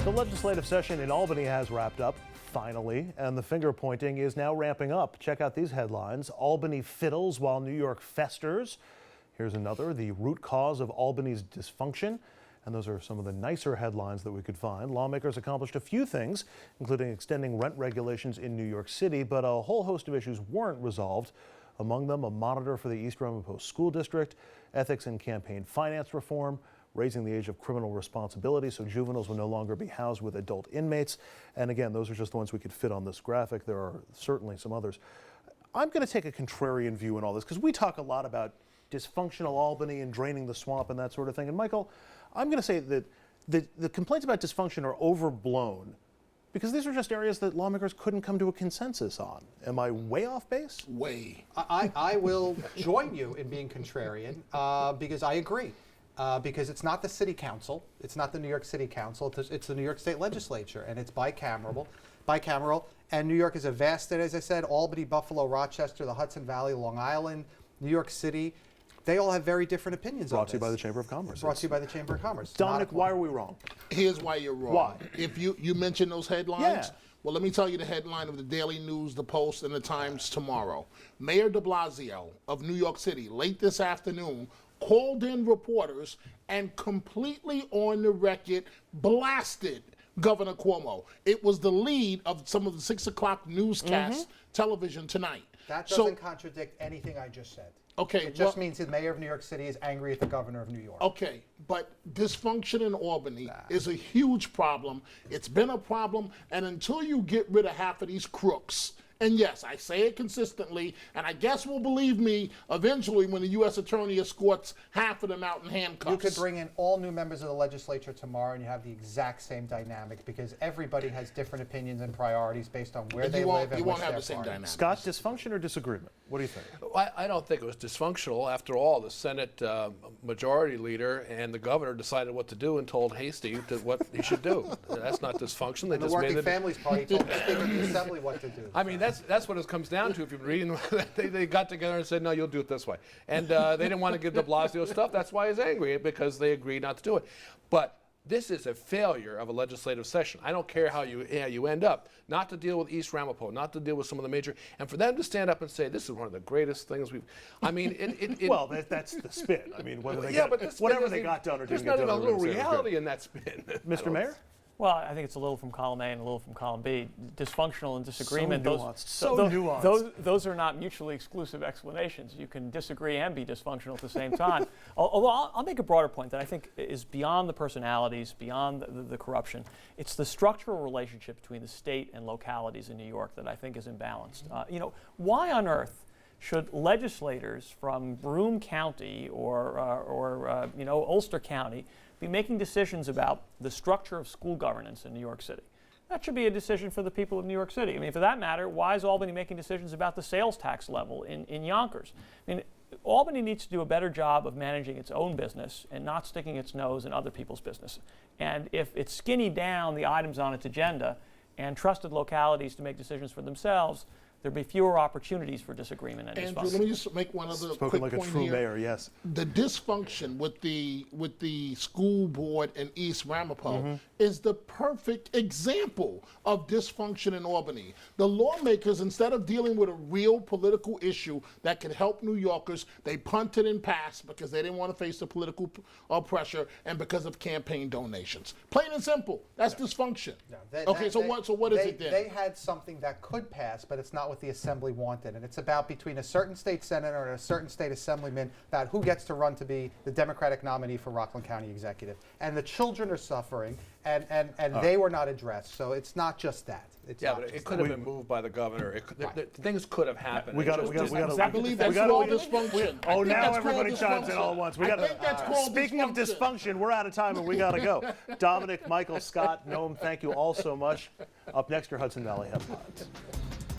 The legislative session in Albany has wrapped up, finally, and the finger pointing is now ramping up. Check out these headlines. Albany fiddles while New York festers. Here's another, the root cause of Albany's dysfunction. And those are some of the nicer headlines that we could find. Lawmakers accomplished a few things, including extending rent regulations in New York City, but a whole host of issues weren't resolved. Among them, a monitor for the East Ramapo School District, ethics and campaign finance reform, raising the age of criminal responsibility so juveniles will no longer be housed with adult inmates. And again, those are just the ones we could fit on this graphic. There are certainly some others. I'm going to take a contrarian view in all this because we talk a lot about dysfunctional Albany and draining the swamp and that sort of thing. And Michael, I'm going to say that the complaints about dysfunction are overblown because these are just areas that lawmakers couldn't come to a consensus on. Am I way off base? Way. I will join you in being contrarian because I agree. Because it's not the city council, it's not the New York City Council, it's the New York State Legislature, and it's bicameral, and New York is a vast state, as I said. Albany, Buffalo, Rochester, the Hudson Valley, Long Island, New York City, they all have very different opinions on this. Brought to you by the Chamber of Commerce. Brought to you by the Chamber of Commerce. Dominic, why are we wrong? Here's why you're wrong. Why? If you mentioned those headlines, Yeah. well, let me tell you the headline of the Daily News, the Post, and the Times tomorrow. Mayor de Blasio of New York City, late this afternoon, called in reporters and completely on the record blasted Governor Cuomo. It was the lead of some of the 6 o'clock newscasts television tonight. That doesn't contradict anything I just said. Okay, It just means the mayor of New York City is angry at the governor of New York. Okay, but dysfunction in Albany is a huge problem. It's been a problem, and until you get rid of half of these crooks, and yes, I say it consistently, and I guess will believe me eventually when the U.S. Attorney escorts half of them out in handcuffs. You could bring in all new members of the legislature tomorrow and you have the exact same dynamic because everybody has different opinions and priorities based on where they live and you which won't have their the same party. dynamic. Scott, dysfunction or disagreement? What do you think? I don't think it was dysfunctional. After all, the Senate majority leader and the governor decided what to do and told Hasty what he should do. That's not dysfunction. They And the just Working made it. Families Party told the Speaker of the Assembly what to do. I mean, that's what it comes down to. If you've been reading, they got together and said, no, you'll do it this way. And they didn't want to give de Blasio stuff. That's why he's angry, because they agreed not to do it. But this is a failure of a legislative session. I don't care how you end up. Not to deal with East Ramapo, not to deal with some of the major, and for them to stand up and say, this is one of the greatest things we've, I mean, Well, that's the spin. I mean, whether they yeah, got, but this whatever spin they isn't got done or there's didn't get not done. even a little we're gonna say it was reality good. in that spin. Mr. Mayor? Well, I think it's a little from column A and a little from column B. Dysfunctional and disagreement. So nuanced. Those are not mutually exclusive explanations. You can disagree and be dysfunctional at the same time. Although I'll make a broader point that I think is beyond the personalities, beyond the corruption. It's the structural relationship between the state and localities in New York that I think is imbalanced. Why on earth should legislators from Broome County or Ulster County be making decisions about the structure of school governance in New York City? That should be a decision for the people of New York City. I mean, for that matter, why is Albany making decisions about the sales tax level in Yonkers? I mean, Albany needs to do a better job of managing its own business and not sticking its nose in other people's business. And if it's skinny down the items on its agenda and trusted localities to make decisions for themselves, there'd be fewer opportunities for disagreement and Andrew, dysfunction. let me just make one other Spoken quick like a point true here. mayor, yes. The dysfunction with the school board in East Ramapo is the perfect example of dysfunction in Albany. The lawmakers, instead of dealing with a real political issue that could help New Yorkers, they punted and passed because they didn't want to face the political pressure and because of campaign donations. Plain and simple. That's dysfunction. What is it then? They had something that could pass, but it's not what the Assembly wanted. And it's about between a certain state senator and a certain state assemblyman about who gets to run to be the Democratic nominee for Rockland County Executive. And the children are suffering, and they were not addressed. So it's not just that. But it could have been moved by the governor. Things could have happened. We got I believe that's called dysfunction. Oh, now everybody chimes in all at once. I think that's called Speaking of dysfunction, we're out of time and we got to go. Dominic, Michael, Scott, Noam, thank you all so much. Up next, your Hudson Valley headlines.